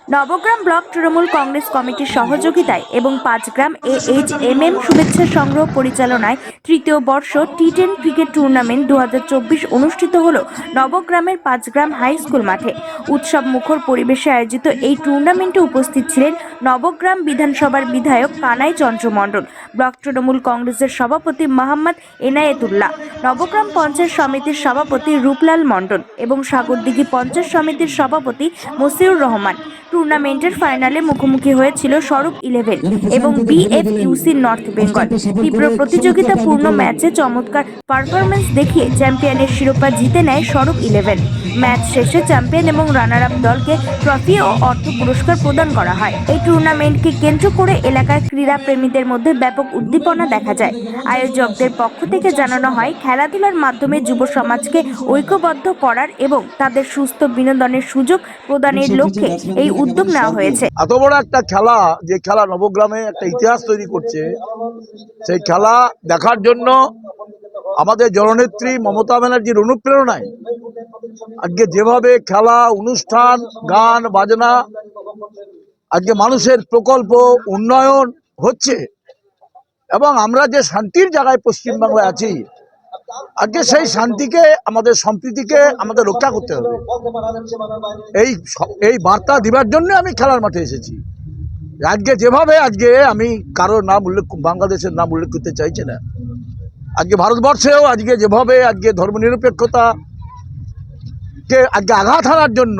Nabagram block Trinamool Congress কমিটির সহযোগিতায় এবং 5 গ্রাম AHMM শুভেচ্ছা সংগ্রহ পরিচালনায় তৃতীয় বর্ষ টি10 ক্রিকেট টুর্নামেন্ট 2024 অনুষ্ঠিত হল নবগ্রামের 5 গ্রাম হাই স্কুল মাঠে। উৎসব মুখর পরিবেশে আয়োজিত এই টুর্নামেন্টে উপস্থিত ছিলেন নবগ্রাম বিধানসভার বিধায়ক কানাই চন্দ্র মণ্ডল, ব্লক তৃণমূল কংগ্রেসের সভাপতি মোহাম্মদ এনায়েতুল্লাহ, নবগ্রাম পঞ্চায়েত সমিতির সভাপতি রূপলাল মণ্ডল এবং সাগরদিঘি পঞ্চায়েত সমিতির সভাপতি মসিউর রহমান। টুর্নামেন্টের ফাইনালে মুখোমুখি হয়েছিল স্বরূপ 11 এবং BFUC নর্থ বেঙ্গল। তীব্র প্রতিযোগিতাপূর্ণ ম্যাচে চমৎকার পারফরমেন্স দেখিয়ে চ্যাম্পিয়নের শিরোপা জিতে নেয় স্বরূপ 11। ম্যাচ শেষে চ্যাম্পিয়ন এবং রানার আপ দলকে ট্রফি ও অর্থ পুরস্কার প্রদান করা হয়। এই টুর্নামেন্টকে কেন্দ্র করে এলাকার ক্রীড়া প্রেমীদের মধ্যে ব্যাপক উদ্দীপনা দেখা যায়। আয়োজকদের পক্ষ থেকে জানানো হয়, খেলাধুলার মাধ্যমে যুব সমাজকে ঐক্যবদ্ধ করার এবং তাদের সুস্থ বিনোদনের সুযোগ প্রদানের লক্ষ্যে এই উদ্যোগ নেওয়া হয়েছে। এত বড় একটা খেলা, যে খেলা নবগ্রামে একটা ইতিহাস তৈরি করছে, সেই খেলা দেখার জন্য আমাদের জননেত্রী মমতা ব্যানার্জির অনুপ্রেরণায় আজকে যেভাবে খেলা, অনুষ্ঠান, গান বাজনা, আজকে মানুষের প্রকল্প উন্নয়ন হচ্ছে এবং আমরা যে শান্তির জায়গায় পশ্চিমবাংলায় আছি, আজকে সেই শান্তিকে, আমাদের সম্প্রীতিকে আমাদের রক্ষা করতে হবে। এই বার্তা দিবার জন্য আমি খেলার মাঠে এসেছি। আজকে যেভাবে, আজকে আমি কারোর নাম উল্লেখ, বাংলাদেশের নাম উল্লেখ করতে চাইছি না, আজকে ভারতবর্ষেও আজকে যেভাবে আজকে ধর্মনিরপেক্ষতাকে আজকে আঘাত হানার জন্য